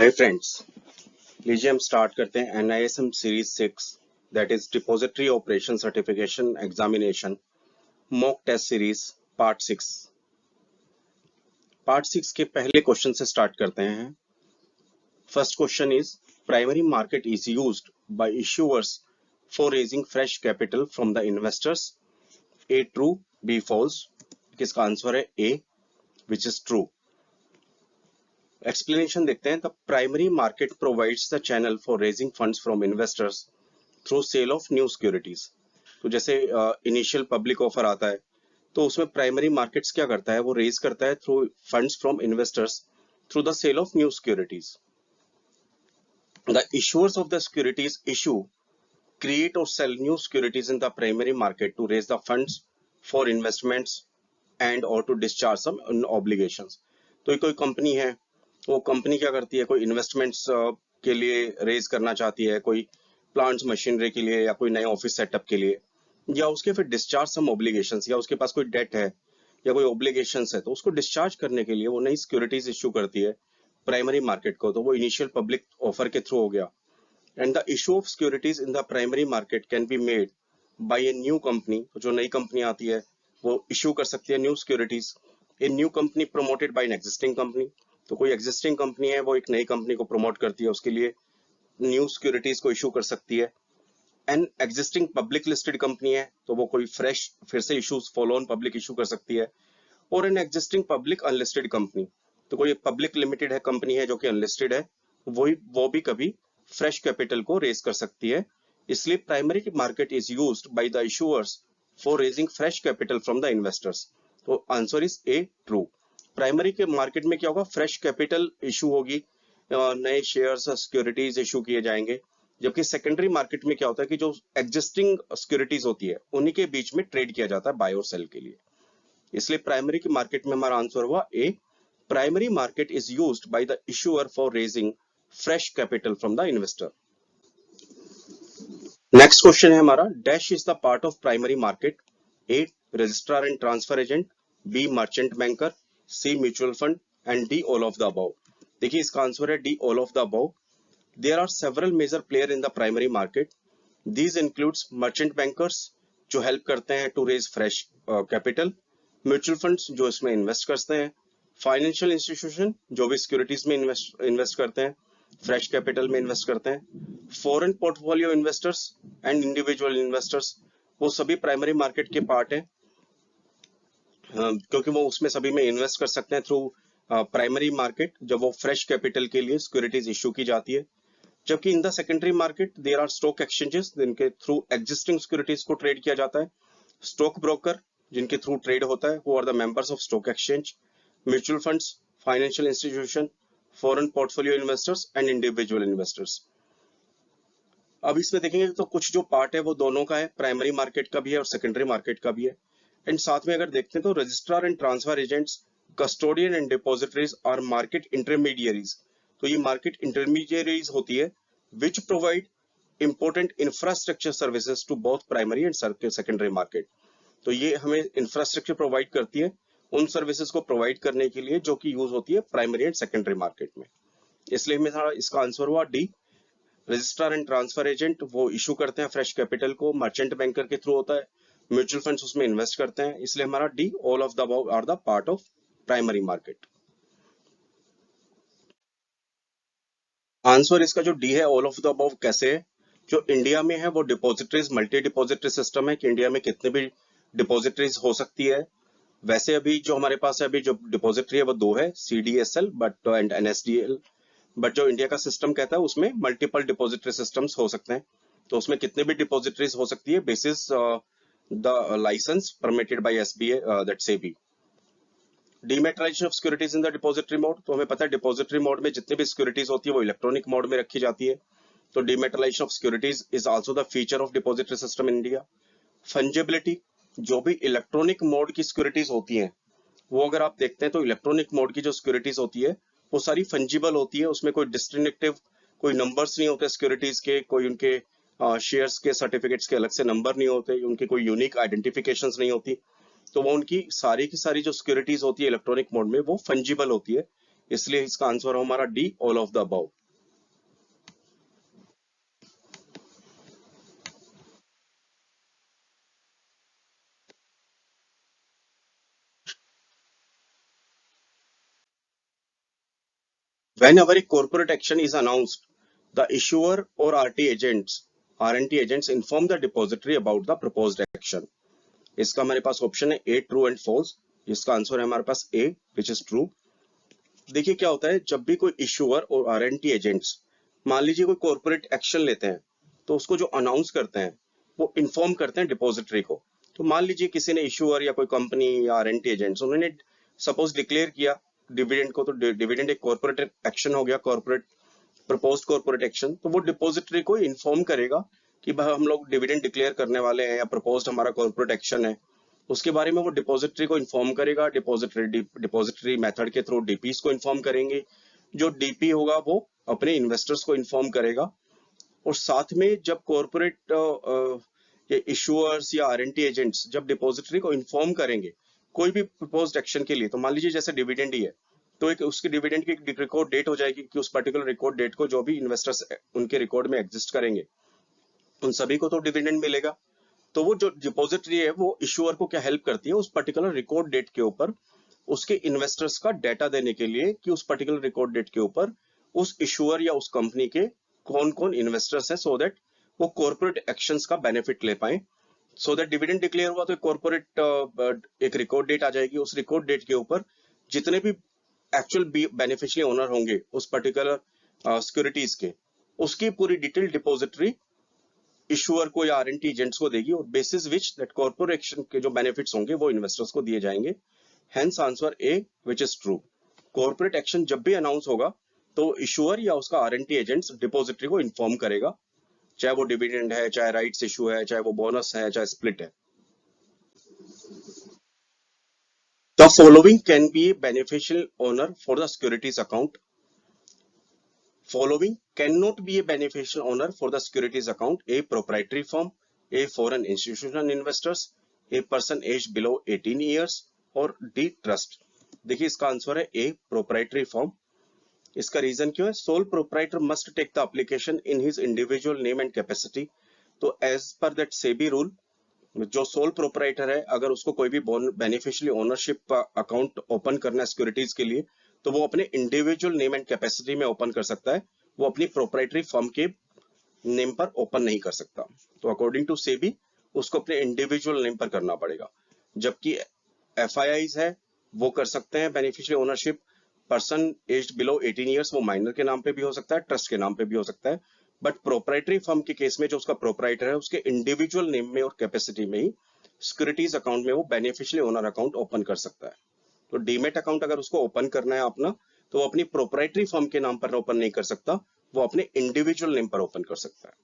Hi friends, लीजिए हम start करते हैं NISM series 6 that is depository operation certification examination mock test series part 6। Part 6 के पहले क्वेश्चन से स्टार्ट करते हैं। First question is primary market is used by issuers for raising fresh capital from the investors. A true, B false. किसका answer है A, which is true. Explanation देखते हैं। The primary market provides the channel for raising funds from investors through sale of new securities. तो जैसे initial public offer आता है तो उसमें प्राइमरी मार्केट्स क्या करता है, वो रेज करता है through funds from investors through the sale of new securities. The issuers of the securities issue create or sell new securities in the primary market to raise the funds for investments and or to discharge some obligations। तो ये कोई company है, वो company क्या करती है, कोई investments के लिए रेज करना चाहती है, कोई प्लांट्स मशीनरी के लिए या कोई नए ऑफिस सेटअप के लिए, या उसके फिर डिस्चार्ज सम ऑब्लिगेशंस, या उसके पास कोई डेट है या कोई ऑब्लिगेशंस है तो उसको डिस्चार्ज करने के लिए वो नई सिक्योरिटीज इश्यू करती है प्राइमरी मार्केट को। तो वो इनिशियल पब्लिक ऑफर के थ्रू हो गया। And the issue of securities in the primary market can be made by a new company। तो जो नई कंपनी आती है वो इश्यू कर सकती है new securities. A new company promoted by an existing company. तो कोई एग्जिस्टिंग कंपनी है वो एक नई कंपनी को प्रमोट करती है, उसके लिए न्यू सिक्योरिटीज को इश्यू कर सकती है। An existing public listed company है तो वो कोई फ्रेश फिर से issues follow on public issue कर सकती है। और an existing public unlisted company, तो कोई पब्लिक लिमिटेड है कंपनी है जो कि अनलिस्टेड है, वो भी कभी फ्रेश कैपिटल को रेज कर सकती है। इसलिए primary market is used by the issuers for raising fresh capital from the investors. तो answer is A, true. Primary के मार्केट में क्या होगा, फ्रेश कैपिटल इशू होगी, नए शेयर्स सिक्योरिटीज इशू किए जाएंगे। जबकि सेकेंडरी मार्केट में क्या होता है कि जो एग्जिस्टिंग सिक्योरिटीज होती है उन्हीं के बीच में ट्रेड किया जाता है बाय और सेल के लिए। इसलिए प्राइमरी की मार्केट में हमारा आंसर हुआ A, primary market is used by the issuer for raising fresh capital from the investor। Next question है हमारा, dash is the part of primary market. A registrar and transfer agent, B merchant banker, C mutual fund and D all of the above. देखिए इसका answer है D, all of the above. There are several major player in the primary market. These includes merchant bankers जो help करते हैं to raise fresh capital, mutual funds जो इसमें invest करते हैं, फाइनेंशियल इंस्टीट्यूशन जो भी सिक्योरिटीज में इन्वेस्ट करते हैं, फ्रेश कैपिटल में इन्वेस्ट करते हैं, foreign portfolio investors and individual investors, वो सभी प्राइमरी मार्केट के पार्ट हैं क्योंकि वो उसमें सभी में इन्वेस्ट कर सकते हैं थ्रू प्राइमरी मार्केट जब वो फ्रेश कैपिटल के लिए सिक्योरिटीज इश्यू की जाती है। जबकि in the secondary market there are stock exchanges जिनके थ्रू एग्जिस्टिंग सिक्योरिटीज को ट्रेड किया जाता है, स्टॉक ब्रोकर जिनके थ्रू ट्रेड होता है, वो are the members of stock exchange, mutual funds, financial institution, foreign portfolio investors and individual investors. अब इसमें देखेंगे तो कुछ जो पार्ट है वो दोनों का है, प्राइमरी मार्केट का भी है और सेकेंडरी मार्केट का भी है। एंड साथ में अगर देखते हैं तो registrar and transfer agents, custodian and depositories are market intermediaries. तो ये मार्केट इंटरमीडियरीज होती है which provide important infrastructure services to both primary and secondary market. तो ये हमें इंफ्रास्ट्रक्चर प्रोवाइड करती है उन सर्विसेज को प्रोवाइड करने के लिए जो कि यूज होती है प्राइमरी एंड सेकेंडरी मार्केट में। इसलिए मेरा इसका आंसर हुआ D, registrar and transfer agent वो इशू करते हैं फ्रेश कैपिटल को, मर्चेंट बैंकर के थ्रू होता है, म्यूचुअल फंड्स उसमें इन्वेस्ट करते हैं। इसलिए हमारा D, all of the above are the part of primary market. Answer इसका जो डी है, ऑल ऑफ द अबव, कैसे है, जो इंडिया में है वो डिपॉजिटरीज मल्टी डिपॉजिटरी सिस्टम है कि इंडिया में कितने भी डिपॉजिटरीज हो सकती है। वैसे अभी जो हमारे पास है, अभी जो डिपॉजिटरी है वो दो है, CDSL but and NSDL, but जो इंडिया का सिस्टम कहता है उसमें मल्टीपल डिपॉजिटरी सिस्टम्स हो सकते हैं। तो उसमें कितने भी डिपॉजिटरीज हो सकती है basis the license permitted by SBA that SEBI। Dematerialisation of securities in the depository mode, तो हमें पता है डिपॉजिटरी मोड में जितने भी सिक्योरिटीज होती है वो इलेक्ट्रॉनिक मोड में रखी जाती है। तो dematerialisation of securities is also the feature of depository system in India. Fungibility, जो भी इलेक्ट्रॉनिक मोड की सिक्योरिटीज होती हैं वो अगर आप देखते हैं तो इलेक्ट्रॉनिक मोड की जो सिक्योरिटीज होती है वो सारी फंजिबल होती है, उसमें कोई डिस्टिंक्टिव कोई नंबर्स नहीं होते सिक्योरिटीज के, कोई उनके शेयर्स के सर्टिफिकेट्स के अलग से नंबर नहीं होते, उनकी कोई यूनिक आइडेंटिफिकेशंस नहीं होती। तो वो उनकी सारी की सारी जो सिक्योरिटीज होती है इलेक्ट्रॉनिक मोड में वो फंजिबल होती है, इसलिए इसका आंसर है हमारा D, all of the above. Whenever a corporate action is announced, the issuer or RT agents inform the depository about the proposed action. इसका हमारे पास ऑप्शन है ए, ट्रू एंड फॉल्स। इसका आंसर है हमारे पास ए, विच इज ट्रू। देखिए क्या होता है, जब भी कोई इश्यूअर और आरएनटी एजेंट्स मान लीजिए कोई कॉर्पोरेट एक्शन लेते हैं, तो उसको जो अनाउंस करते हैं वो इन्फॉर्म करते हैं डिपॉजिटरी को। तो मान लीजिए किसी ने इश्यूअर या कोई कंपनी या आरएनटी एजेंट्स उन्होंने सपोज डिक्लेयर किया डिविडेंड को, तो डिविडेंड एक कॉर्पोरेट एक्शन हो गया, कॉर्पोरेट प्रपोज्ड कॉर्पोरेट एक्शन। तो वो डिपॉजिटरी को इन्फॉर्म करेगा कि भाई हम लोग डिविडेंड डिक्लेयर करने वाले हैं या प्रपोज्ड हमारा कॉर्पोरेट एक्शन है। उसके बारे में वो डिपॉजिटरी को इन्फॉर्म करेगा। डिपॉजिटरी मेथड के थ्रू डीपीस को इन्फॉर्म करेंगे। जो डीपी होगा वो अपने इन्वेस्टर्स को इन्फॉर्म करेगा। और साथ में जब कॉर्पोरेट ये इशूअर्स या आरएनटी एजेंट्स जब डिपॉजिटरी को इन्फॉर्म करेंगे कोई भी प्रपोज्ड एक्शन के लिए, तो मान लीजिए जैसे डिविडेंड ही है, तो एक उसकी डिविडेंड की एक रिकॉर्ड डेट हो जाएगी कि उस पर्टिकुलर रिकॉर्ड डेट को जो भी इन्वेस्टर्स उनके रिकॉर्ड में एग्जिस्ट करेंगे उन सभी को तो डिविडेंड मिलेगा। तो वो जो डिपॉजिटरी है वो इशूअर को क्या हेल्प करती है, उस पर्टिकुलर रिकॉर्ड डेट के ऊपर उसके इन्वेस्टर्स का डेटा देने के लिए कि उस पर्टिकुलर रिकॉर्ड डेट के ऊपर उस इशूअर या उस कंपनी के कौन कौन इन्वेस्टर्स हैं, सो दैट वो कॉर्पोरेट एक्शंस का बेनिफिट ले पाए। सो दैट डिविडेंड डिक्लेयर हुआ तो कॉर्पोरेट एक रिकॉर्ड डेट आ जाएगी। उस रिकॉर्ड डेट के ऊपर जितने भी एक्चुअल बेनिफिशियरी ओनर होंगे उस पर्टिकुलर सिक्योरिटीज के, उसकी पूरी डिटेल डिपॉजिटरी इशूअर को या आरएनटी एजेंट्स को देगी, और बेसिस विच दैट कॉर्पोरेशन के जो बेनिफिट्स होंगे वो इन्वेस्टर्स को दिए जाएंगे। Hence answer A, which is true. Corporate action जब भी अनाउंस होगा तो इशूअर या उसका आरएनटी एजेंट्स डिपॉजिटरी को इन्फॉर्म करेगा, चाहे वो डिविडेंड है, चाहे राइट्स इशू है, चाहे वो बोनस है, चाहे स्प्लिट है। The following can be a beneficial owner for the securities account. Following cannot be a beneficial owner for the securities account: A, proprietary firm; A, foreign institutional investors; A, person aged below 18 years; और D, trust। देखिए इसका answer है A, proprietary firm। इसका reason क्यों है? Sole proprietor must take the application in his individual name and capacity. तो as per that SEBI rule, जो sole proprietor है अगर उसको कोई भी बेनिफिशियरी ओनरशिप अकाउंट ओपन करना है सिक्योरिटीज के लिए, तो वो अपने इंडिविजुअल नेम एंड कैपेसिटी में ओपन कर सकता है, वो अपनी प्रोप्राइटरी फर्म के नेम पर ओपन नहीं कर सकता। तो अकॉर्डिंग टू सेबी उसको अपने इंडिविजुअल नेम पर करना पड़ेगा। जबकि एफआईआईज है वो कर सकते हैं beneficiary ownership. Person aged below 18 years वो माइनर के नाम पे भी हो सकता है, ट्रस्ट के नाम पे भी हो सकता है। बट प्रोप्राइटरी फर्म के केस में जो उसका प्रोप्राइटर है उसके इंडिविजुअल नेम में और कैपेसिटी में ही सिक्योरिटीज अकाउंट में वो बेनिफिशियरी ओनर अकाउंट ओपन कर सकता है। तो डीमेट अकाउंट अगर उसको ओपन करना है अपना, तो वो अपनी प्रोप्राइटरी फर्म के नाम पर ओपन नहीं कर सकता, वो अपने इंडिविजुअल नेम पर ओपन कर सकता है।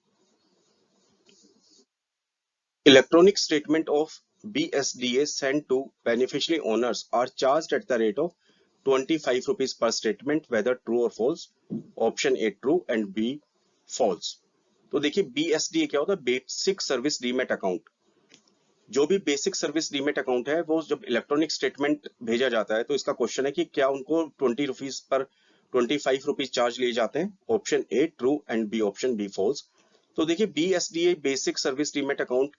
Electronic statement of BSDA sent to beneficiary owners are charged at the rate of 25 rupees per statement, whether true or false. Option A true and B false। तो देखिए BSDA क्या होता है? Basic service demat account. जो भी basic service demat account है वो जब इलेक्ट्रॉनिक स्टेटमेंट भेजा जाता है तो इसका क्वेश्चन है कि क्या उनको 20 रुपीज पर 25 रुपीज चार्ज लिए जाते हैं। Option A true and B option B false. तो देखिए BSDA basic service demat account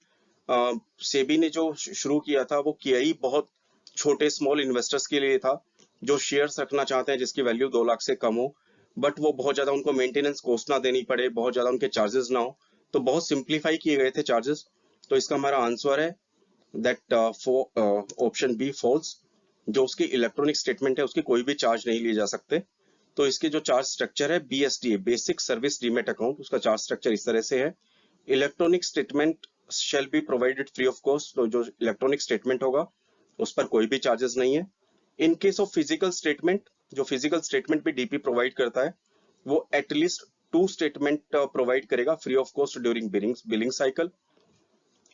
SEBI ने जो शुरू किया था वो किया ही बहुत छोटे स्मॉल इन्वेस्टर्स के लिए था, जो शेयर्स रखना चाहते हैं जिसकी वैल्यू 2 लाख से कम हो, बट वो बहुत ज्यादा उनको मेंटेनेंस कॉस्ट ना देनी पड़े, बहुत ज्यादा उनके चार्जेस ना हो, तो बहुत सिंप्लीफाई किए गए थे चार्जेस। तो इसका हमारा आंसर है दैट ऑप्शन बी फॉल्स। जो उसकी इलेक्ट्रॉनिक स्टेटमेंट है उसके कोई भी चार्ज नहीं लिए जा सकते। तो इसके जो चार्ज स्ट्रक्चर है BSDA basic service demat account, उसका चार्ज स्ट्रक्चर इस तरह से है: electronic statement shall be provided free of cost. तो जो इलेक्ट्रॉनिक स्टेटमेंट होगा उस पर कोई भी चार्जेस नहीं है। In case of physical statement, जो फिजिकल स्टेटमेंट भी डीपी प्रोवाइड करता है वो एटलीस्ट 2 स्टेटमेंट प्रोवाइड करेगा free of cost during billing cycle.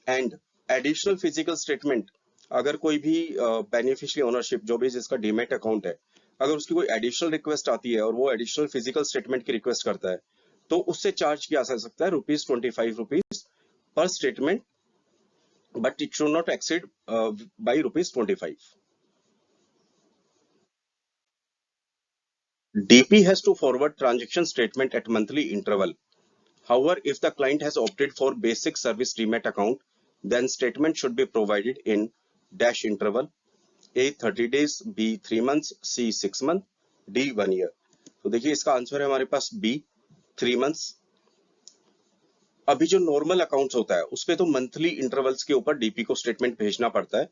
And additional physical statement, अगर कोई भी बेनिफिशियरी ओनरशिप जो भी जिसका डीमेट अकाउंट है, अगर उसकी कोई एडिशनल रिक्वेस्ट आती है और वो एडिशनल फिजिकल स्टेटमेंट की रिक्वेस्ट करता है, तो उससे चार्ज किया जा सकता है ₹25 per statement, but it should not exceed by ₹25। DP has to forward transaction statement at monthly interval. However, if the client has opted for basic service demat account, then statement should be provided in dash interval. A 30 days, B 3 months, C 6 month, D 1 year. तो देखिए इसका answer है हमारे पास B 3 months. अभी जो normal accounts होता है उसपे तो मंथली इंटरवल्स के ऊपर डीपी को स्टेटमेंट भेजना पड़ता है,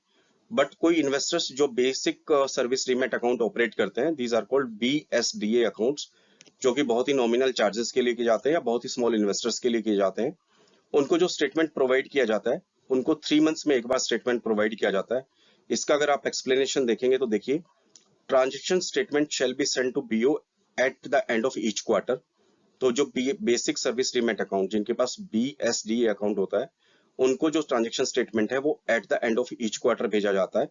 बट कोई इन्वेस्टर्स जो basic service demat account operate करते हैं, these are called BSDA accounts, जो कि बहुत ही नॉमिनल चार्जेस के लिए किए जाते हैं या बहुत ही स्मॉल इन्वेस्टर्स के लिए किए जाते हैं। उनको जो स्टेटमेंट प्रोवाइड किया जाता है, उनको 3 मंथ्स में एक बार स्टेटमेंट प्रोवाइड किया जाता है। इसका अगर आप एक्सप्लेनेशन देखेंगे तो देखिए, transaction statement shall be sent to BO at the end of each quarter. तो जो बेसिक सर्विस डीमैट अकाउंट जिनके पास BSDA अकाउंट होता है, उनको जो ट्रांजेक्शन स्टेटमेंट है वो at the end of each quarter भेजा जाता है।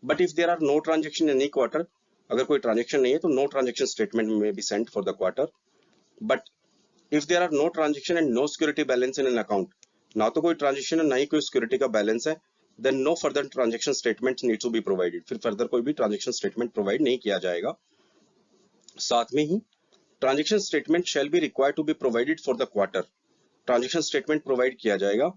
But if there are no transaction in any quarter, अगर कोई ट्रांजेक्शन नहीं है तो no transaction statement may be sent for the quarter. But if there are no transaction and no security balance in an account, ना तो कोई transaction है ना ही कोई सिक्योरिटी का बैलेंस है, then no further transaction statement need to be provided. फिर further कोई भी ट्रांजेक्शन स्टेटमेंट प्रोवाइड नहीं किया जाएगा। साथ में ही transaction statement shall be required to be provided for the quarter. Transaction statement provide किया जाएगा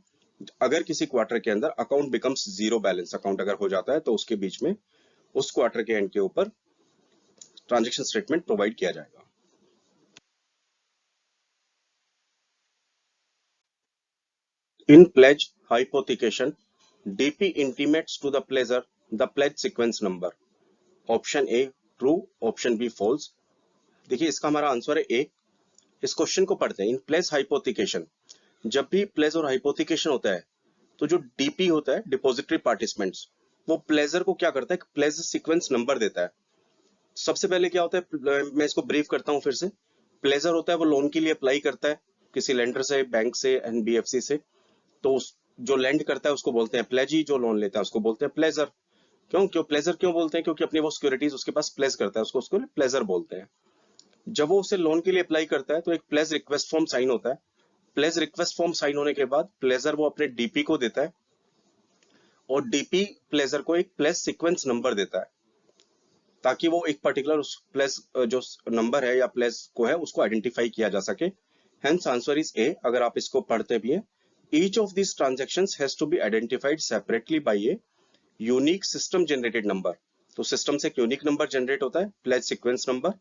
अगर किसी क्वार्टर के अंदर account becomes zero balance account अगर हो जाता है, तो उसके बीच में उस क्वार्टर के एंड के ऊपर ट्रांजेक्शन स्टेटमेंट प्रोवाइड किया जाएगा। In pledge hypothecation, DP intimates to the pledger the pledge sequence number. Option A true, option B false. देखिए इसका हमारा आंसर है ए। इस क्वेश्चन को पढ़ते हैं। इन प्लेज हाइपोथिकेशन, जब भी प्लेज और हाइपोथिकेशन होता है तो जो डीपी होता है, डिपॉजिटरी पार्टिसिपेंट्स, वो प्लेजर को क्या करता है, प्लेज सीक्वेंस नंबर देता है। सबसे पहले क्या होता है, मैं इसको ब्रीफ करता हूँ फिर से। प्लेजर होता है वो लोन के लिए अप्लाई करता है किसी लेंडर से, बैंक से, NBFC से। तो जो लेंड करता है उसको बोलते हैं प्लेजी, जो लोन लेता है उसको बोलते हैं प्लेजर। क्यों प्लेजर क्यों बोलते हैं, क्योंकि अपनी वो सिक्योरिटीज उसके पास प्लेज करता है, उसको प्लेजर बोलते हैं। जब वो उसे लोन के लिए अप्लाई करता है तो एक प्लेज रिक्वेस्ट फॉर्म साइन होता है। प्लेज रिक्वेस्ट फॉर्म साइन होने के बाद प्लेजर वो अपने डीपी को देता है, और डीपी प्लेजर को एक प्लेज सीक्वेंस नंबर देता है, ताकि वो एक पर्टिकुलर उस प्लेज जो नंबर है या प्लेज को है उसको आइडेंटिफाई किया जा सके। Hence answer is A. अगर आप इसको पढ़ते भी हैं, each of this transactions has to be identified separately by a unique system generated number. तो सिस्टम से एक यूनिक नंबर जनरेट होता है, pledge sequence number,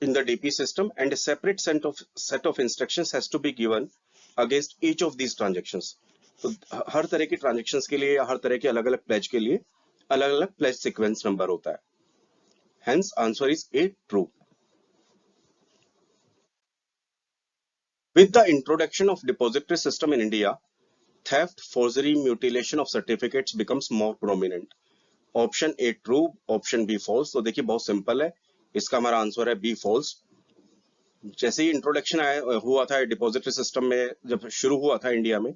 in the DP system, and a separate set of instructions has to be given against each of these transactions. तो हर तरह की transactions के लिए या हर तरह के अलग अलग प्लेज के लिए अलग अलग प्लेज सीक्वेंस नंबर होता है। Hence answer is A, true. With the introduction of depository system in India, theft, forgery, mutilation of certificates becomes more prominent. Option A true, option B false। तो देखिए बहुत simple है, इसका हमारा answer है B false। जैसे ही introduction हुआ था डिपॉजिटरी सिस्टम में, जब शुरू हुआ था इंडिया में,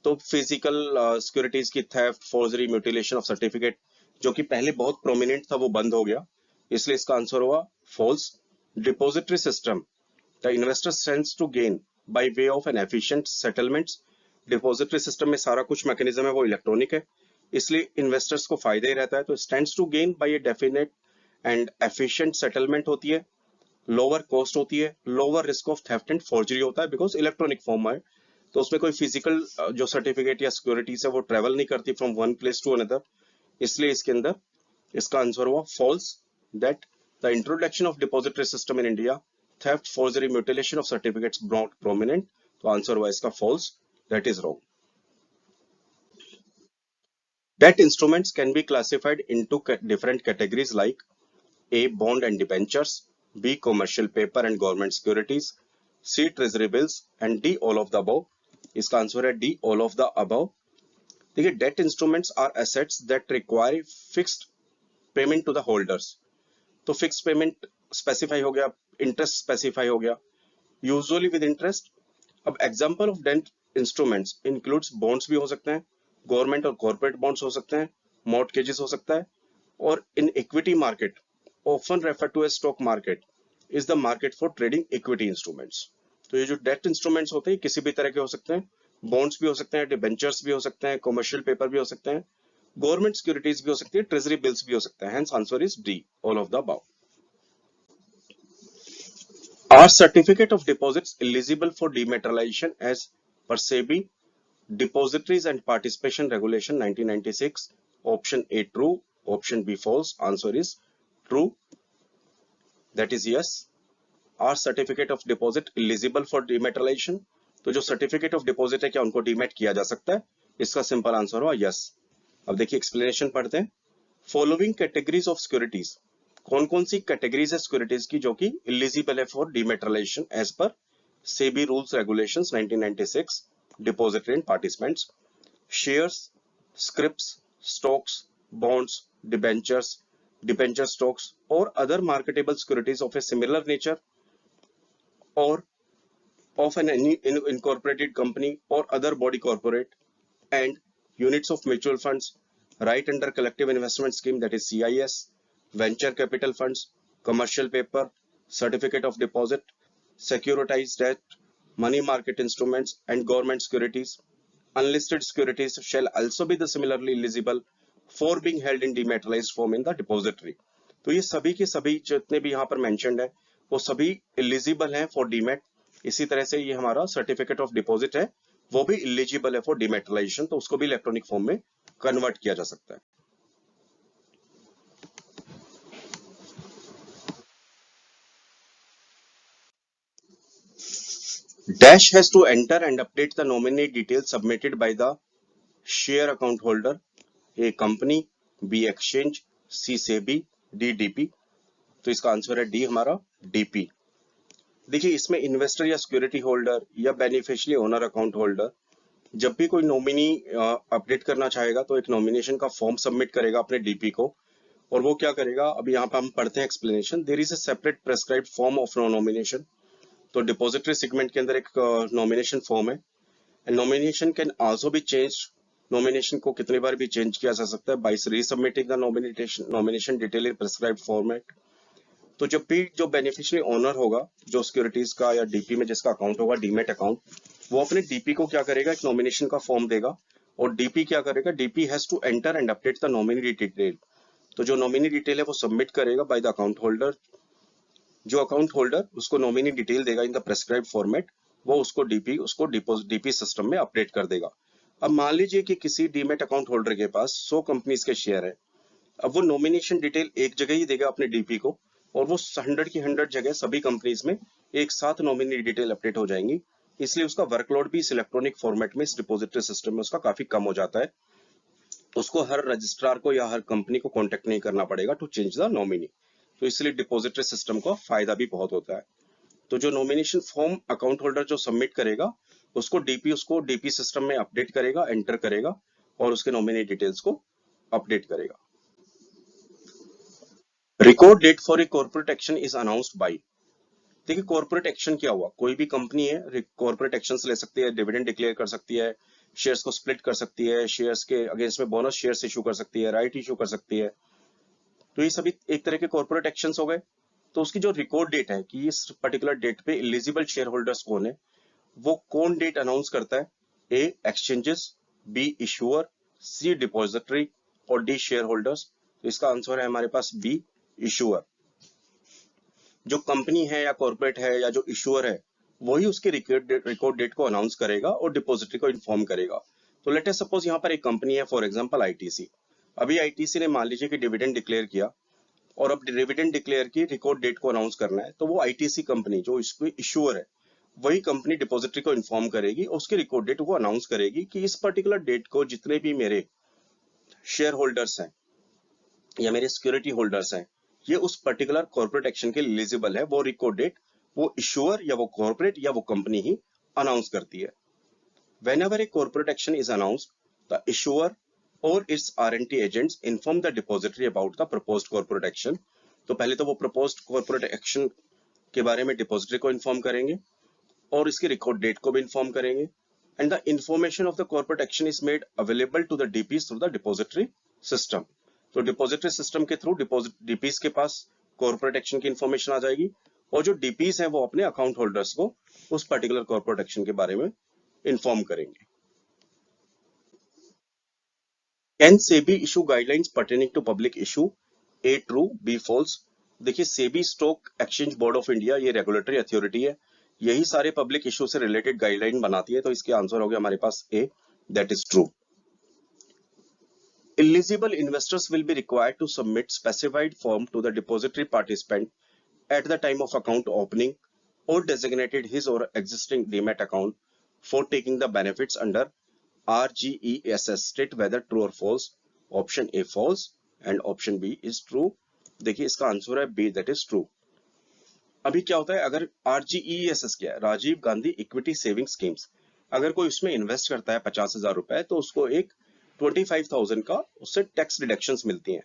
तो फिजिकल सिक्योरिटीज की theft, forgery, mutilation of certificate, जो कि पहले बहुत प्रोमिनेंट था, वो बंद हो गया। इसलिए इसका आंसर हुआ false. Depository system, the investor stands to gain by way of an efficient settlements. Depository system में सारा कुछ मैकेनिज्म है वो इलेक्ट्रॉनिक है, इसलिए इन्वेस्टर्स को फायदा ही रहता है। तो stands to gain by a definite and efficient settlement होती है, लोअर कॉस्ट होती है, lower risk of theft and forgery होता है, बिकॉज इलेक्ट्रॉनिक फॉर्म है, तो उसमें कोई फिजिकल जो सर्टिफिकेट या सिक्योरिटीज है वो ट्रेवल नहीं करती from one place to another. इसलिए इसके अंदर इसका आंसर हुआ false, that the introduction of depository system in India, theft, forgery, mutilation of certificates brought prominent. तो आंसर हुआ इसका false, that is wrong. Debt instruments can be classified into different categories like A. Bond and debentures, B. Commercial paper and government securities, C. Treasury bills, and D. All of the above। इसका answer है D. All of the above। देखिए, debt instruments are assets that require fixed payment to the holders. तो fixed payment specify हो गया, interest specify हो गया, usually with interest. अब example of debt instruments includes bonds भी हो सकते हैं, गवर्नमेंट और कॉर्पोरेट बॉन्ड्स हो सकते हैं, मॉर्टगेजेस हो सकता है, और in equity market often referred to as stock market is the market for trading equity instruments। तो ये जो डेट इंस्ट्रूमेंट्स होते हैं किसी भी तरह के हो सकते हैं, बॉन्ड्स भी हो सकते हैं, डिबेंचर्स भी हो सकते हैं, कमर्शियल पेपर भी हो सकते हैं, गवर्नमेंट सिक्योरिटीज भी हो सकती है, ट्रेजरी बिल्स भी हो सकते हैं। Hence answer is D, all of the above. Are certificate of deposits eligible for dematerialization as per SEBI Depositories and Participation Regulation 1996? Option A true, option B false. Answer is true. That is yes. Are certificate of deposit eligible for dematerialization? तो जो certificate of deposit है क्या उनको demat किया जा सकता है? इसका सिंपल आंसर हुआ यस। अब देखिए एक्सप्लेनेशन पढ़ते हैं। फॉलोइंग कैटेगरीज ऑफ सिक्योरिटीज, कौन कौन सी कैटेगरीज है सिक्योरिटीज की जो कि इलिजिबल है for dematerialisation as per SEBI rules regulations 1996 depository and participants? Shares, scripts, stocks, bonds, debentures, debenture stocks और other marketable securities of a similar nature or of an incorporated company or other body corporate, and units of mutual funds right under collective investment scheme, that is CIS, venture capital funds, commercial paper, certificate of deposit, securitized debt, money market instruments and government securities. Unlisted securities shall also be the similarly eligible for being held in dematerialized form in the depository. तो ये सभी के सभी जितने भी यहाँ पर mentioned है वो सभी एलिजिबल हैं फॉर डीमेट। इसी तरह से ये हमारा सर्टिफिकेट ऑफ डिपॉजिट है वो भी एलिजिबल है फॉर डीमेटलाइजेशन, तो उसको भी इलेक्ट्रॉनिक फॉर्म में कन्वर्ट किया जा सकता है। Dash has to enter and update the nominee details submitted by the share account holder, A company, B exchange, C SEBI, D DP। तो इसका आंसर है डी हमारा डीपी। देखिए इसमें इन्वेस्टर या सिक्योरिटी होल्डर या बेनिफिशियरी ओनर अकाउंट होल्डर जब भी कोई नॉमिनी अपडेट करना चाहेगा तो एक नॉमिनेशन का फॉर्म सबमिट करेगा अपने डीपी को, और वो क्या करेगा अभी यहाँ पे हम पढ़ते हैं explanation. There is a separate prescribed form of nomination. तो डिपॉजिटरी सेगमेंट के अंदर एक नॉमिनेशन फॉर्म है and nomination can also be change. Nomination को कितनी बार भी चेंज किया जा सकता है by resubmitting the nomination detail in prescribed format. तो जब भी जो बेनिफिशियरी ओनर होगा जो सिक्योरिटीज का या डीपी में जिसका अकाउंट होगा डीमेट अकाउंट, वो अपने डीपी को क्या करेगा एक नॉमिनेशन का फॉर्म देगा और डीपी क्या करेगा DP has to enter and update the nominee detail. तो जो नॉमिनी डिटेल है वो सबमिट करेगा बाय द अकाउंट होल्डर। जो अकाउंट होल्डर उसको नॉमिनी डिटेल देगा इन द प्रेस्क्राइब फॉर्मेट, वो उसको डीपी सिस्टम में अपडेट कर देगा। अब मान लीजिए कि किसी डीमेट अकाउंट होल्डर के पास 100 कंपनीज के शेयर है। अब वो नॉमिनेशन डिटेल एक जगह ही देगा अपने डीपी को और वो 100 की 100 जगह सभी कंपनीज में एक साथ नॉमिनी डिटेल अपडेट हो जाएंगी। इसलिए उसका वर्कलोड भी इस इलेक्ट्रॉनिक फॉर्मेट में इस डिपॉजिटरी सिस्टम में उसका काफी कम हो जाता है। उसको हर रजिस्ट्रार को या हर कंपनी को कांटेक्ट नहीं करना पड़ेगा टू चेंज द नॉमिनी। तो इसलिए डिपॉजिटरी सिस्टम का फायदा भी बहुत होता है। तो जो नॉमिनेशन फॉर्म अकाउंट होल्डर जो सबमिट करेगा उसको डीपी सिस्टम में अपडेट करेगा, एंटर करेगा और उसके नॉमिनी डिटेल्स को अपडेट करेगा। Record date for a corporate action is announced by. देखिए कॉर्पोरेट एक्शन क्या हुआ, कोई भी कंपनी है कॉर्पोरेट एक्शंस ले सकती है, डिविडेंड डिक्लेयर कर सकती है, शेयर्स को स्प्लिट कर सकती है, शेयर्स के अगेंस्ट में बोनस शेयर्स इशू कर सकती है, राइट इशू कर सकती है। तो ये सभी एक तरह के कॉर्पोरेट एक्शंस हो गए। तो उसकी जो रिकॉर्ड डेट है कि इस पर्टिकुलर डेट पे एलिजिबल शेयर होल्डर्स कौन है, वो कौन डेट अनाउंस करता है? ए एक्सचेंजेस, बी इशूअर, सी डिपॉजिटरी और डी शेयर होल्डर्स। तो इसका आंसर है हमारे पास बी इशूअर। जो कंपनी है या कॉर्पोरेट है या जो इशूअर है वही उसके रिकॉर्ड डेट को अनाउंस करेगा और डिपॉजिटरी को इन्फॉर्म करेगा। तो लेट अस सपोज यहाँ पर एक कंपनी है फॉर एग्जांपल आईटीसी। अभी आईटीसी ने मान लीजिए कि डिविडेंड डिक्लेयर किया और अब डिविडेंड डिक्लेयर की रिकॉर्ड डेट को अनाउंस करना है, तो वो आईटीसी कंपनी जो इसको इशूअर है वही कंपनी डिपॉजिटरी को इन्फॉर्म करेगी और उसकी रिकॉर्ड डेट को अनाउंस करेगी कि इस पर्टिकुलर डेट को जितने भी मेरे शेयर होल्डर्स हैं या मेरे सिक्योरिटी होल्डर्स हैं ये उस पर्टिकुलर कॉर्पोरेट एक्शन के लिए एलिजिबल है। वो रिकॉर्ड डेट वो इशूअर या वो कॉर्पोरेट या वो कंपनी ही अनाउंस करती है। Whenever a corporate action is announced, the issuer or its R&T agents inform the depository about the proposed corporate action। तो पहले तो वो proposed corporate action के बारे में डिपॉजिटरी को इन्फॉर्म करेंगे और इसकी रिकॉर्ड डेट को भी इन्फॉर्म करेंगे। And the information of the corporate action is made available to the DPs through the depository system. तो डिपॉजिटरी सिस्टम के थ्रू डीपीज के पास कॉर्पोरेट एक्शन की इंफॉर्मेशन आ जाएगी और जो डीपीज हैं वो अपने अकाउंट होल्डर्स को उस पर्टिकुलर कॉर्पोरेट एक्शन के बारे में इन्फॉर्म करेंगे। Can SEBI issue guidelines pertaining to public issue? A true, B false. देखिए SEBI stock exchange board of India ये रेगुलेटरी अथॉरिटी है, यही सारे पब्लिक इशू से रिलेटेड गाइडलाइन बनाती है। तो इसके आंसर हो गया हमारे पास A, that is true. Eligible investors will be required to submit specified form to the depository participant at the time of account opening or designated his or existing demat account for taking the benefits under RGESS. State whether true or false. Option A false and option B is true. देखिए इसका answer है B, that is true. अभी क्या होता है, अगर RGESS क्या है, Rajiv Gandhi equity saving schemes, अगर कोई उसमें इन्वेस्ट करता है 50,000 रुपए तो उसको एक 25,000 का उससे टैक्स डिडक्शंस मिलती हैं।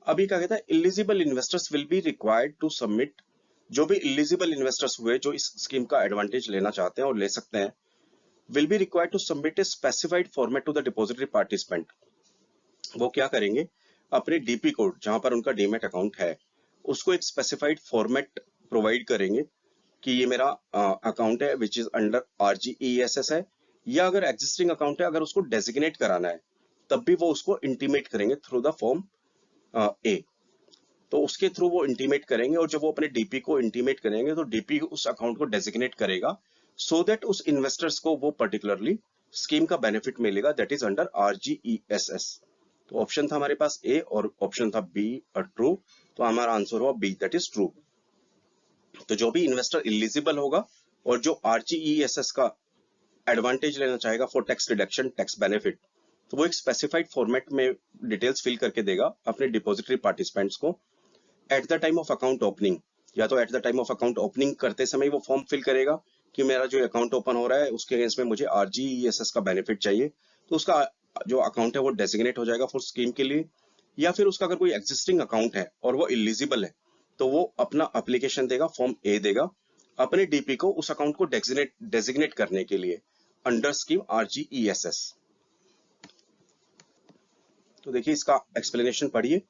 अभी क्या कहता है, eligible investors will be required to submit, जो भी इलिजिबल इन्वेस्टर्स हुए जो इस स्कीम का एडवांटेज लेना चाहते हैं और ले सकते हैं, will be required to submit a specified format to the depository participant. वो क्या करेंगे, अपने डीपी कोड जहां पर उनका डीमेट अकाउंट है उसको एक स्पेसिफाइड फॉर्मेट प्रोवाइड करेंगे कि ये मेरा अकाउंट है विच इज अंडर RGESS है, या अगर एग्जिस्टिंग अकाउंट है, अगर उसको डेजिग्नेट कराना है तब भी वो उसको इंटीमेट करेंगे थ्रू द फॉर्म ए। तो उसके थ्रू वो इंटीमेट करेंगे, और जब वो अपने डीपी को इंटीमेट करेंगे तो डीपी उस अकाउंट को डेजिग्नेट करेगा सो दैट उस इन्वेस्टर्स को वो पर्टिकुलरली स्कीम का बेनिफिट मिलेगा, दैट इज अंडर RGESS। तो ऑप्शन था हमारे पास ए और ऑप्शन था बी ट्रू, तो हमारा आंसर हुआ बी, दैट इज ट्रू। तो जो भी इन्वेस्टर इलिजिबल होगा और जो RGESS का एडवांटेज लेना चाहेगा for tax deduction, tax benefit, तो वो एक स्पेसिफाइड फॉर्मेट में डिटेल्स फिल करके देगा अपने डिपॉजिटरी पार्टिसिपेंट्स को at the time of account opening, या तो at the time of account opening करते समय वो फॉर्म फिल करेगा कि मेरा जो अकाउंट ओपन हो रहा है उसके अगेंस्ट में मुझे RGESS का बेनिफिट चाहिए, तो उसका जो अकाउंट है वो डेजिग्नेट हो जाएगा फॉर स्कीम के लिए। या फिर उसका अगर कोई एग्जिस्टिंग अकाउंट है और वो इलिजिबल है तो वो अपना एप्लीकेशन देगा, फॉर्म ए देगा अपने डीपी को उस अकाउंट को डेजिग्नेट करने के लिए अंडर स्कीम RGESS। तो देखिए इसका एक्सप्लेनेशन पढ़िए।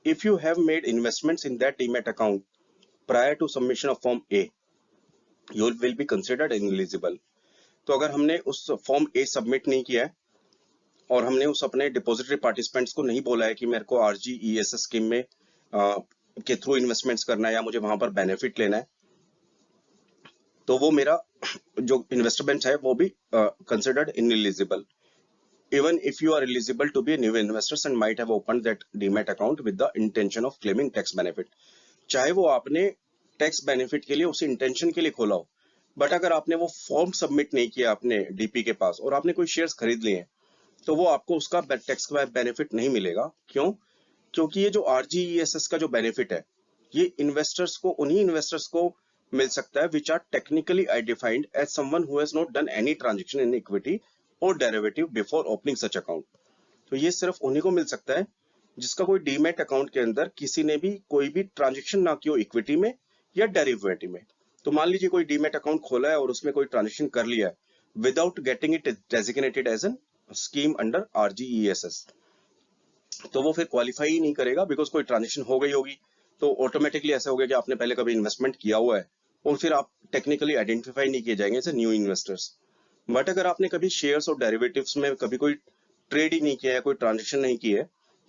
If you have made investments in that demat account prior to submission of form A, you will be considered ineligible. तो अगर हमने उस फॉर्म ए सबमिट नहीं किया है और हमने उस अपने डिपॉजिटरी पार्टिसिपेंट्स को नहीं बोला है कि मेरे को RGESS स्कीम में के थ्रू इन्वेस्टमेंट्स करना है या मुझे वहां पर बेनिफिट लेना है, तो वो मेरा जो इन्वेस्टमेंट है वो भी considered ineligible even if you are eligible to be a new investors and might have opened that demat account with the intention of claiming tax benefit। चाहे वो आपने टैक्स बेनिफिट के लिए उस इंटेंशन के लिए खोला हो, बट अगर आपने वो फॉर्म सबमिट नहीं किया अपने डीपी के पास और आपने कोई शेयर्स खरीद लिए हैं तो वो आपको उसका टैक्स का बेनिफिट नहीं मिलेगा। क्यों? क्योंकि ये जो RGESS का जो बेनिफिट है ये इन्वेस्टर्स को, उन्हीं इन्वेस्टर्स को मिल सकता है which are technically identified as someone who has not done any transaction in equity और derivative before opening such account. तो ये सिर्फ उन्हीं को मिल सकता है जिसका कोई डीमैट अकाउंट के अंदर किसी ने भी कोई भी ट्रांजैक्शन ना की हो इक्विटी में या डेरिवेटिव में। तो मान लीजिए कोई डीमैट अकाउंट खोला है और उसमें कोई ट्रांजैक्शन कर लिया है without getting it designated as an scheme under RGESS, तो वो फिर क्वालिफाई ही नहीं करेगा, बिकॉज कोई ट्रांजेक्शन हो गई होगी तो ऑटोमेटिकली ऐसा हो गया कि आपने पहले कभी इन्वेस्टमेंट किया हुआ है और फिर आप टेक्निकली आइडेंटिफाई नहीं किए जाएंगे as a new investors. But अगर आपने कभी शेयर्स और डेरिवेटिव्स में कभी कोई ट्रेड ही नहीं किया है, कोई ट्रांजेक्शन नहीं की है,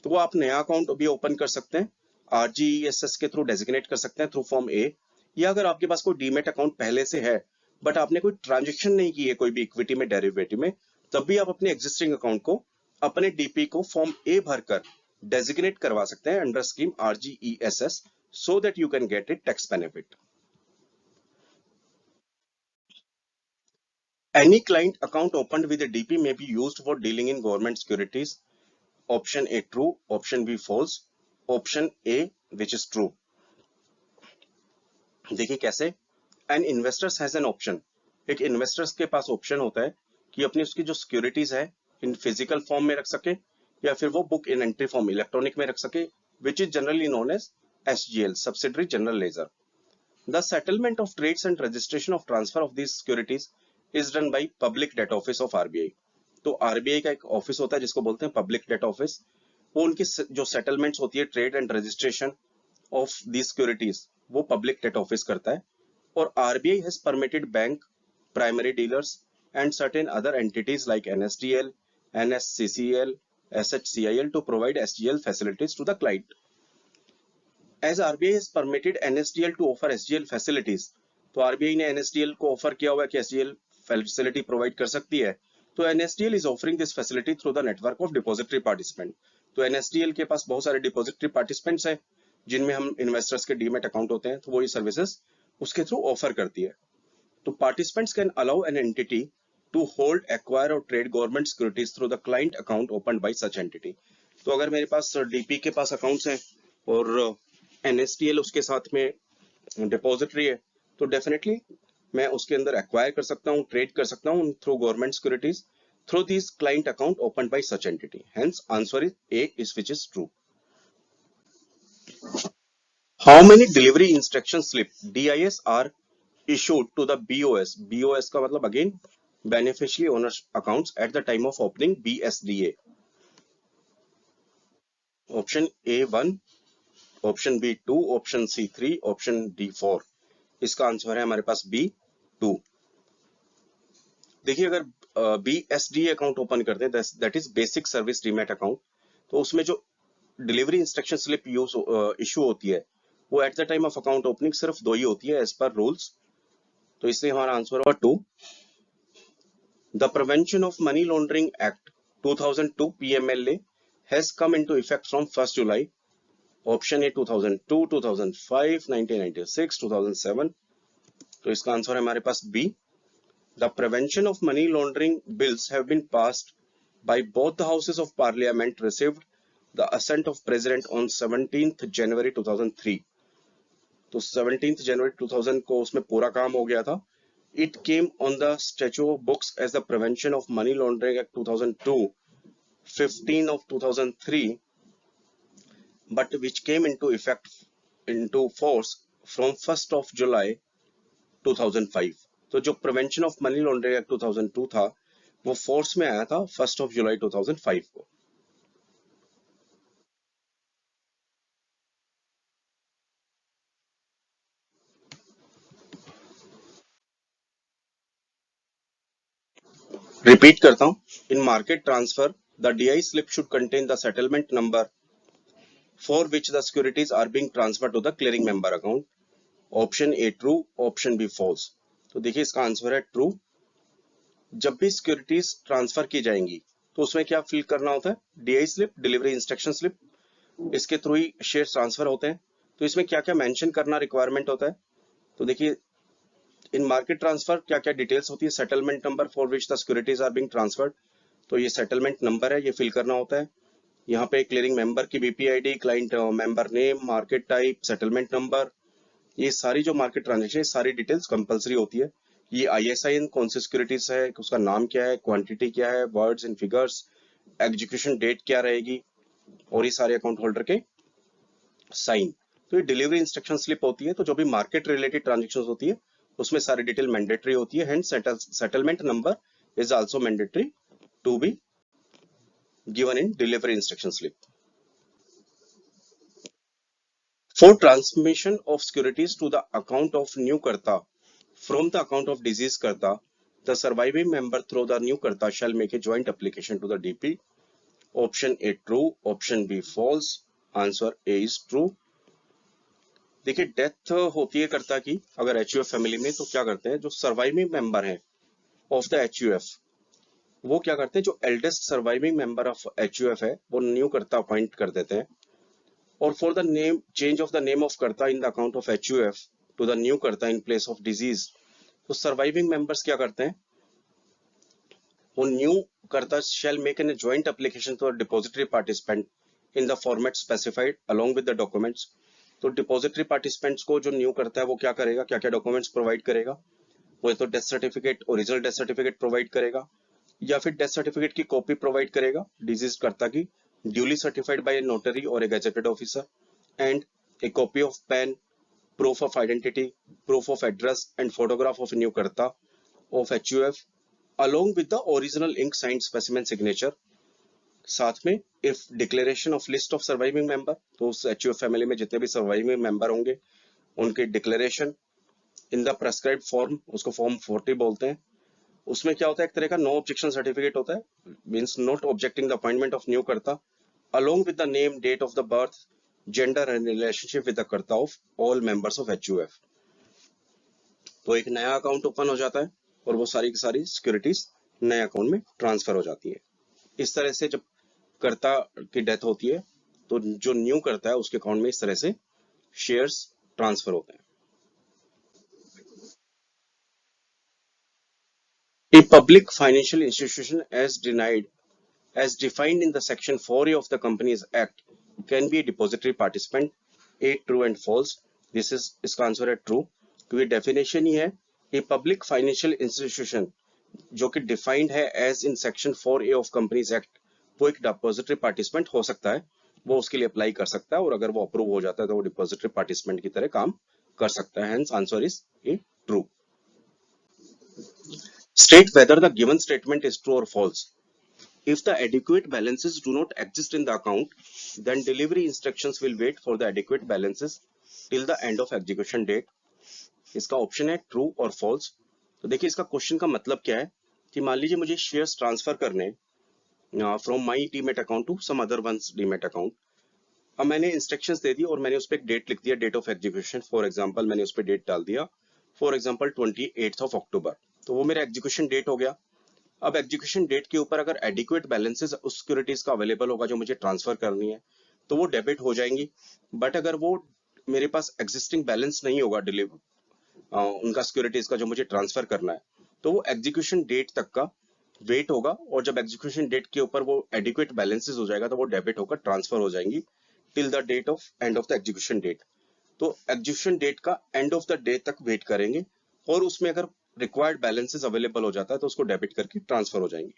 तो वो आप नया अकाउंट भी ओपन कर सकते हैं, RGESS के थ्रू डेजिग्नेट कर सकते हैं थ्रू फॉर्म ए। या अगर आपके पास कोई डीमेट अकाउंट पहले से है बट आपने कोई ट्रांजेक्शन नहीं की है कोई भी इक्विटी में डेरिवेटिव में, तब भी आप अपने एग्जिस्टिंग अकाउंट को अपने डीपी को फॉर्म ए भरकर डेजिग्नेट करवा सकते हैं under scheme RGESS so that you can get a tax benefit. Any client account opened with a DP may be used for dealing in government securities. Option A true, option B false, option A which is true. देखिए कैसे, an investors has an option, एक investors के पास option होता है कि अपनी उसकी जो सिक्योरिटीज है इन फिजिकल फॉर्म में रख सके या फिर वो book in entry form electronic में रख सके, which is generally known as SGL, subsidiary general ledger. The settlement of trades and registration of transfer of these securities is done by Public Debt Office of RBI। तो RBI का एक office होता है जिसको बोलते हैं पब्लिक डेट ऑफिस, वो उनकी जो सेटलमेंट्स होती है trade and registration of the securities वो पब्लिक डेट ऑफिस करता है। और RBI has permitted bank, primary dealers and certain other entities like NSDL, NSCCL, SHCIL to provide SGL facilities to the client। As RBI has permitted NSDL to offer SDL facilities, तो RBI ने NSDL को offer किया हुआ है कि SDL facility provide कर सकती है। तो NSDL is offering this facility through the network of depository participant. तो एनएसडीएल के पास बहुत सारे डिपॉजिटरी पार्टिसिपेंट्स हैं जिनमें हम इन्वेस्टर्स के डीमेट अकाउंट होते हैं, तो वो ये सर्विसेज उसके थ्रू ऑफर करती है। तो participants can allow an entity to hold, acquire और trade government securities through the client account open by such entity. तो अगर मेरे पास डीपी के पास अकाउंट्स हैं और एनएसडीएल उसके साथ में डिपॉजिटरी है, तो डेफिनेटली मैं उसके अंदर एक्वायर कर सकता हूँ, ट्रेड कर सकता हूँ through government securities through these client account opened by such entity. Hence, answer is A, is which is true. How many delivery instruction slip DIS are issued to the BOS? BOS का मतलब again beneficiary owners accounts at the time of opening BSDA. Option A 1, option B 2, option C 3, option D 4. इसका answer है हमारे पास B 2. देखिए अगर BSDA account open करते हैं, that is basic service demat account, तो उसमें जो delivery instruction slip use issue होती है वो at the time of account opening सिर्फ 2 ही होती है एज पर रूल्स। तो इसलिए हमारा आंसर होगा 2। The prevention of money laundering act 2002 PMLA has come into effect from 1 July. Option A 2002, 2005, 1996, 2007। तो इसका आंसर है हमारे पास B. The prevention of money laundering bills have been passed by both the houses of parliament, received the assent of president on 17th January 2003. तो 17th January 2000 को उसमें पूरा काम हो गया था। It came on the statute books as the Prevention of Money Laundering Act 2002, 15 of 2003, but which came into force from 1st of July 2005. तो जो prevention of money laundering act 2002 था वो फोर्स में आया था 1 जुलाई 2005 को। रिपीट करता हूं, in market transfer the DI slip should contain the settlement number for which the securities are being transferred to the clearing member account. Option A true, option B false. तो देखिए इसका answer है true. जब भी securities transfer की जाएंगी तो उसमें क्या फिल करना होता है? DI slip, delivery instruction slip, इसके थ्रू ही शेयर ट्रांसफर होते हैं। तो इसमें क्या क्या मेंशन करना रिक्वायरमेंट होता है? तो देखिए इन मार्केट ट्रांसफर क्या क्या डिटेल्स होती है? Settlement number for which the securities are being transferred, तो ये सेटलमेंट नंबर है, ये फिल करना होता है। यहाँ पे क्लियरिंग मेंबर की BPID, client member name, market type, settlement number, ये सारी जो मार्केट ट्रांजेक्शन सारी डिटेल्स कंपलसरी होती है। ये आईएसआईएन कौन सी सिक्योरिटीज है, उसका नाम क्या है, क्वांटिटी क्या है, words and figures, execution date क्या रहेगी, और ये सारे अकाउंट होल्डर के साइन। तो ये डिलीवरी इंस्ट्रक्शन स्लिप होती है। तो जो भी मार्केट रिलेटेड ट्रांजेक्शन होती है उसमें सारी डिटेल मैंडेटरी होती है। Hence settlement number is also mandatory to be given in delivery instruction slip. For transmission of securities to the account of new Karta from the account of deceased Karta, the surviving member through the new Karta shall make a joint application to the DP. Option A true, option B false. Answer A is true. देखिए death होती है कर्ता की अगर HUF family में, तो क्या करते हैं जो सर्वाइविंग मेंबर हैं ऑफ द एचयूएफ, वो क्या करते हैं, जो eldest surviving member of HUF है वो न्यू कर्ता अपॉइंट कर देते हैं। और for the name change of the name of karta in the account of HUF to the new karta in place of deceased, तो सर्वाइविंग मेंबर्स क्या करते हैं, वो new karta shall make an joint application to depository participant in the format specified along with the documents. तो depository participants को जो new करता है वो क्या करेगा, क्या क्या डॉक्यूमेंट्स प्रोवाइड करेगा? वो तो death certificate, original death certificate provide करेगा, या फिर डेथ सर्टिफिकेट की कॉपी प्रोवाइड करेगा डिजीज कर्ता की, duly certified by a notary और a gazetted officer, and a copy of PAN, proof of identity, proof of address and photograph of new karta of HUF along with the original ink signed specimen signature। साथ में if declaration of list of surviving member, तो उस HUF family में जितने भी surviving member होंगे उनके declaration in the prescribe form, उसको फॉर्म 40 बोलते हैं। उसमें क्या होता है, एक तरह का नो ऑब्जेक्शन सर्टिफिकेट होता है, means not objecting the appointment of new karta along with the name, date of the birth, gender and relationship with the karta of all members of HUF। तो एक नया अकाउंट ओपन हो जाता है और वो सारी की सारी सिक्योरिटीज नए अकाउंट में ट्रांसफर हो जाती है। इस तरह से जब कर्ता की डेथ होती है तो जो न्यू करता है उसके अकाउंट में इस तरह से शेयर्स ट्रांसफर होते हैं। A public financial institution as defined in the section 4A of the Companies Act can be a depository participant। A true and false। This is इसका आंसर है ट्रू, क्योंकि डेफिनेशन ही है a public financial institution जो कि defined है as in section 4A of companies act, वो एक डिपॉजिटरी पार्टिसिपेंट हो सकता है, वो उसके लिए अप्लाई कर सकता है और अगर वो अप्रूव हो जाता है तो वो डिपॉजिटरी पार्टिसिपेंट की तरह काम कर सकता है। Hence answer is A true. State whether the given statement is true or false। If the adequate balances do not exist in the account, then delivery instructions will wait for the adequate balances till the end of execution date। इसका option है true और false. तो देखिए इसका question का मतलब क्या है कि मान लीजिए मुझे शेयर्स ट्रांसफर करने from my demat account to some other one's demat account. अब मैंने इंस्ट्रक्शंस दे दी और मैंने उस पर एक डेट लिख दिया, date of execution. For example मैंने उस पर डेट डाल दिया, फॉर एग्जांपल 28 अक्टूबर, तो वो मेरा एग्जीक्यूशन डेट हो गया। अब एग्जीक्यूशन डेट के ऊपर अगर एडिक्वेट बैलेंसेस उस सिक्योरिटीज का अवेलेबल होगा जो मुझे ट्रांसफर करनी है तो वो डेबिट हो जाएंगी। बट अगर वो मेरे पास एग्जिस्टिंग बैलेंस नहीं होगा उनका सिक्योरिटीज का जो मुझे ट्रांसफर करना है, तो वो एग्जीक्यूशन डेट तक का वेट होगा और जब एग्जीक्यूशन डेट के ऊपर वो एडिक्वेट बैलेंसेस हो जाएगा तो वो डेबिट होकर ट्रांसफर हो जाएंगी till the date of end of the execution date. तो एग्जीक्यूशन डेट का एंड ऑफ द डे तक वेट करेंगे और उसमें अगर रिक्वायर्ड बैलेंसेस अवेलेबल हो जाता है तो उसको डेबिट करके ट्रांसफर हो जाएंगे।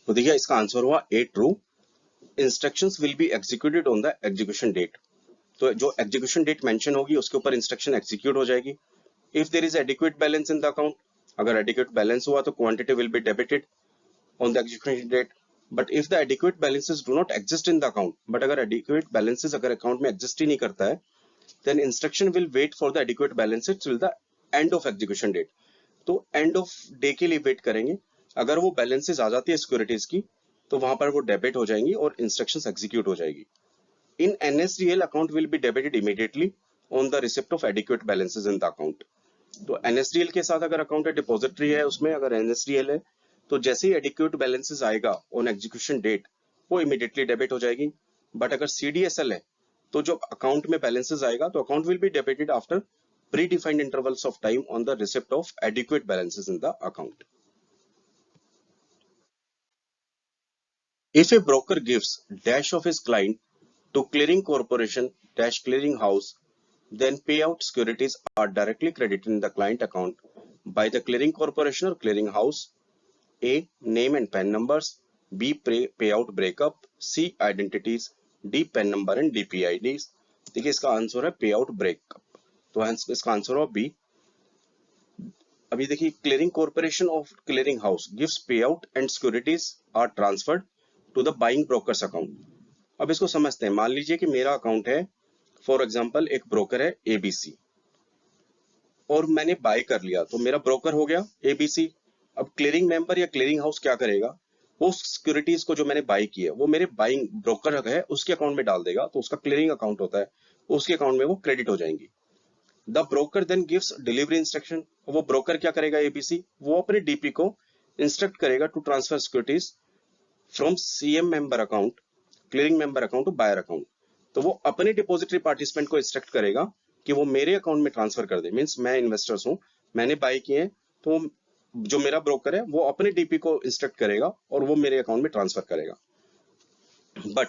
तो देखिए इसका आंसर हुआ A true. Instructions will be executed on the execution date. तो जो एग्जीक्यूशन डेट मेंशन होगी उसके ऊपर इंस्ट्रक्शन एग्जीक्यूट हो जाएगी। If there is adequate balance in the account, अगर एडिक्वेट बैलेंस हुआ तो quantity will be debited on the execution date. But if the adequate balances do not exist in the account, but अगर adequate balances अगर account में exist ही नहीं करता है, then instruction will wait for the adequate balances till the end of execution date। तो end of day के लिए वेट करेंगे। अगर वो बैलेंसेस आ जाती है सिक्योरिटीज की तो वहां पर वो डेबिट हो जाएंगी और इंस्ट्रक्शंस एग्जीक्यूट हो जाएगी। इन NSDL account will be debited immediately on the receipt of adequate balances in the account. तो NSDL के साथ अगर अकाउंट है, डिपॉजिटरी है, उसमें अगर NSDL है तो जैसे ही एडिक्वेट बैलेंसेस आएगा ऑन एग्जीक्यूशन डेट वो इमीडिएटली डेबिट हो जाएगी। बट अगर CDSL है तो जो अकाउंट में बैलेंसेस आएगा तो account will be debited after predefined intervals of time on the receipt of adequate balances in the account। If a broker gives dash of his client to clearing corporation dash clearing house, then payout securities are directly credited in the client account by the clearing corporation or clearing house। A name and PAN numbers, B payout breakup, C identities, D PAN number and DPIDs। देखिए इसका answer है payout breakup, तो इसका answer हो B. अभी देखिए clearing corporation of clearing house gives pay out and securities are transferred to the buying broker's account. अब इसको समझते हैं। मान लीजिए कि मेरा अकाउंट है, फॉर एग्जांपल एक ब्रोकर है ABC और मैंने बाय कर लिया तो मेरा ब्रोकर हो गया ABC। अब क्लियरिंग मेंबर या क्लियरिंग हाउस क्या करेगा, वो सिक्योरिटीज को जो मैंने बाय की है वो मेरे बाइंग ब्रोकर है उसके अकाउंट में डाल देगा, तो उसका क्लियरिंग अकाउंट होता है, उसके अकाउंट में वो क्रेडिट हो जाएंगी। The broker then gives delivery instruction. वो ब्रोकर क्या करेगा ABC, वो अपने DP को इंस्ट्रक्ट करेगा to transfer securities from CM member account clearing member account to buyer account. तो वो अपने डिपॉजिटरी पार्टिसिपेंट को इंस्ट्रक्ट करेगा कि वो मेरे अकाउंट में ट्रांसफर कर दे। मींस मैं इन्वेस्टर्स हूं, मैंने बाय किए, तो जो मेरा ब्रोकर है वो अपने DP को इंस्ट्रक्ट करेगा और वो मेरे अकाउंट में ट्रांसफर करेगा। But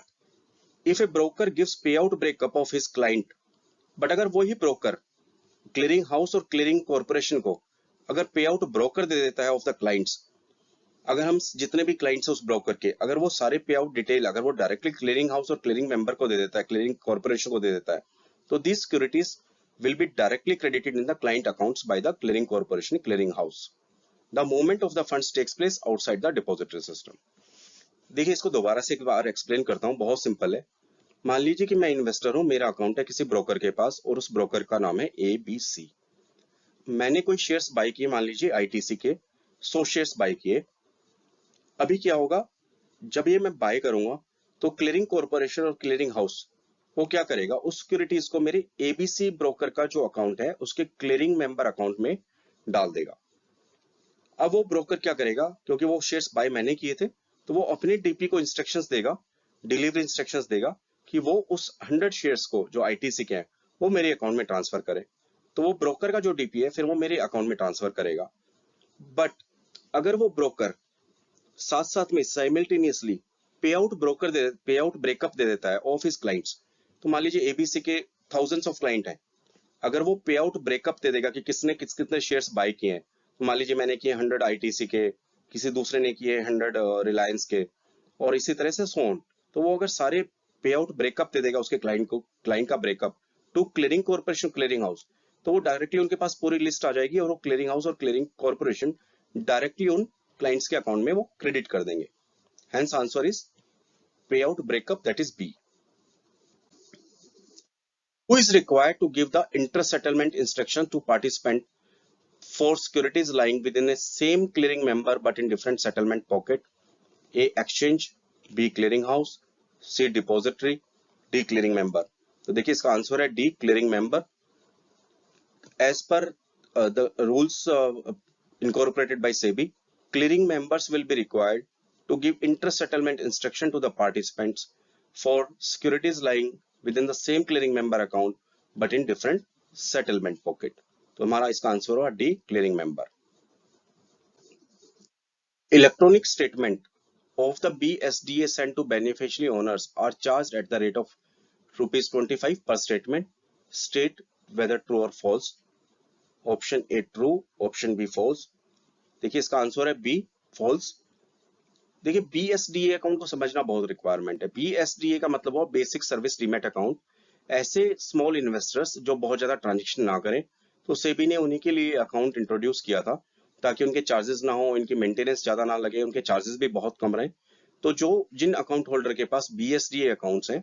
if a broker gives pay out breakup of his client, but अगर वही ब्रोकर क्लियरिंग हाउस और क्लियरिंग कॉर्पोरेशन को अगर पे आउट ब्रोकर दे देता है ऑफ द क्लाइंट्स, अगर हम जितने भी क्लाइंट्स हैं उस ब्रोकर के अगर वो सारे पे आउट डिटेल अगर वो डायरेक्टली क्लियरिंग हाउस और क्लियरिंग मेंबर को दे देता है, क्लियरिंग कॉर्पोरेशन को दे देता है, तो these securities will be directly credited in the client accounts by the clearing corporation clearing house the moment of the funds takes place outside the depository system. देखिए इसको दोबारा से एक बार एक्सप्लेन करता हूँ, बहुत सिंपल है। मान लीजिए कि मैं इन्वेस्टर हूं, मेरा अकाउंट है किसी ब्रोकर के पास और उस ब्रोकर का नाम है ABC। मैंने कोई शेयर्स बाय किए, मान लीजिए ITC के 100 शेयर्स बाय किए। अभी क्या होगा, जब ये मैं बाय करूंगा तो क्लियरिंग कॉर्पोरेशन और क्लियरिंग हाउस वो क्या करेगा, उस सिक्योरिटीज को मेरे एबीसी ब्रोकर का जो अकाउंट है उसके क्लियरिंग मेंबर अकाउंट में डाल देगा। अब वो ब्रोकर क्या करेगा, क्योंकि वो शेयर्स बाय मैंने किए थे, तो वो अपने डीपी को इंस्ट्रक्शंस देगा, डिलीवरी इंस्ट्रक्शंस देगा कि वो उस 100 शेयर्स को जो आईटीसी के हैं वो मेरे अकाउंट में ट्रांसफर करे। तो वो ब्रोकर का जो डीपी है फिर वो मेरे अकाउंट में ट्रांसफर करेगा। बट अगर वो ब्रोकर साथ साथ में साइमल्टेनियसली पे आउट ब्रेकअप दे देता है ऑफ हिज क्लाइंट्स, तो मान लीजिए एबीसी के थाउजेंड्स ऑफ क्लाइंट हैं, अगर वो पे आउट ब्रेकअप दे देगा कि किसने कितने शेयर्स बाय किए हैं, तो मान लीजिए मैंने किए 100 आईटीसी के, किसी दूसरे ने किए 100 रिलायंस के, और इसी तरह से सोन, तो वो अगर सारे पे आउट ब्रेकअप दे देगा उसके क्लाइंट को, क्लाइंट का breakup to clearing corporation clearing house, तो वो डायरेक्टली उनके पास पूरी लिस्ट आ जाएगी और वो क्लियरिंग हाउस और क्लियरिंग कॉर्पोरेशन डायरेक्टली उन क्लाइंट्स के अकाउंट में वो क्रेडिट कर देंगे। Hence answer is pay out breakup, that is B. Who is required to give the inter-settlement instruction to participant for securities lying within a same clearing member but in different settlement pocket? A. Exchange, B. Clearing house, C. Depository, D. Clearing member। तो देखिए इसका answer है D, clearing member. As per the rules incorporated by SEBI, clearing members will be required to give inter-settlement instruction to the participants for securities lying within the same clearing member account but in different settlement pocket। तो हमारा इसका answer होगा D, clearing member. Electronic statement of the BSDA sent to beneficiary owners are charged at the rate of ₹25 per statement. State whether true or false। Option A true, option B false. देखिए इसका answer है B, false. देखिए बीएसडीए account को समझना बहुत requirement है। बीएसडीए का मतलब हुआ बेसिक सर्विस डीमैट अकाउंट। ऐसे स्मॉल इन्वेस्टर्स जो बहुत ज्यादा ट्रांजेक्शन ना करें, तो सेबी ने उन्हीं के लिए अकाउंट इंट्रोड्यूस किया था ताकि उनके चार्जेस ना हो, इनकी मेंटेनेंस ज्यादा ना लगे, उनके चार्जेस भी बहुत कम रहे। तो जो जिन अकाउंट होल्डर के पास बीएसडीए अकाउंट्स हैं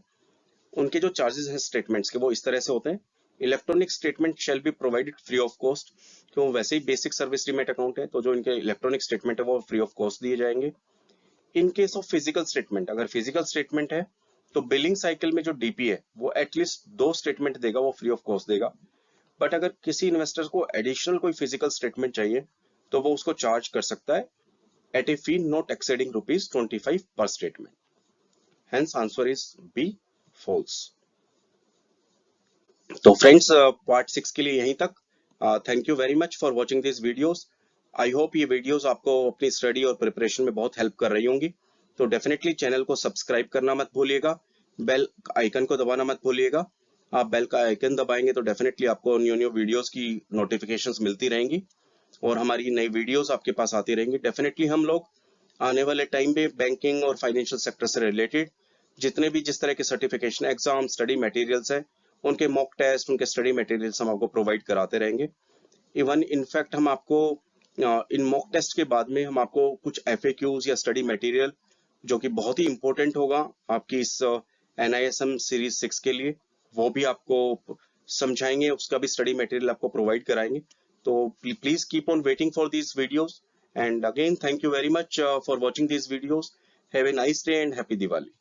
उनके जो चार्जेस हैं स्टेटमेंट्स के वो इस तरह से होते हैं। Electronic statement shall be provided free of cost, क्यों वैसे ही बेसिक सर्विस डीमैट अकाउंट है, तो जो इनके इलेक्ट्रॉनिक स्टेटमेंट है वो फ्री ऑफ कॉस्ट दिए जाएंगे। In case of physical statement, अगर फिजिकल स्टेटमेंट है तो बिलिंग साइकिल में जो डीपी है वो एटलीस्ट 2 स्टेटमेंट देगा, वो फ्री ऑफ कॉस्ट देगा। बट अगर किसी इन्वेस्टर को एडिशनल कोई फिजिकल स्टेटमेंट चाहिए तो वो उसको चार्ज कर सकता है at a fee not exceeding ₹25 per statement. Hence answer is B, false. तो फ्रेंड्स पार्ट 6 के लिए यहीं तक। Thank you very much for watching this videos. I hope ये वीडियोस आपको अपनी स्टडी और प्रिपरेशन में बहुत हेल्प कर रही होंगी। तो डेफिनेटली चैनल को सब्सक्राइब करना मत भूलिएगा, बेल आइकन को दबाना मत भूलिएगा। आप बेल का आइकन दबाएंगे तो डेफिनेटली आपको न्यू न्यू वीडियोस की नोटिफिकेशंस मिलती रहेंगी और हमारी नई वीडियोस आपके पास आती रहेंगी। डेफिनेटली हम लोग आने वाले टाइम में बैंकिंग और फाइनेंशियल सेक्टर से रिलेटेड जितने भी जिस तरह के सर्टिफिकेशन एग्जाम, स्टडी मटेरियल्स हैं, उनके मॉक टेस्ट, उनके स्टडी मटेरियल्स हम आपको प्रोवाइड कराते रहेंगे। इवन इनफैक्ट हम आपको इन मॉक टेस्ट के बाद में हम आपको कुछ एफएक्यूज या स्टडी मटेरियल जो कि बहुत ही इंपॉर्टेंट होगा आपकी इस NISM सीरीज 6 के लिए, वो भी आपको समझाएंगे, उसका भी स्टडी मटेरियल आपको प्रोवाइड कराएंगे। तो please keep on waiting for these videos and again thank you very much for watching these videos. Have a nice day and happy Diwali.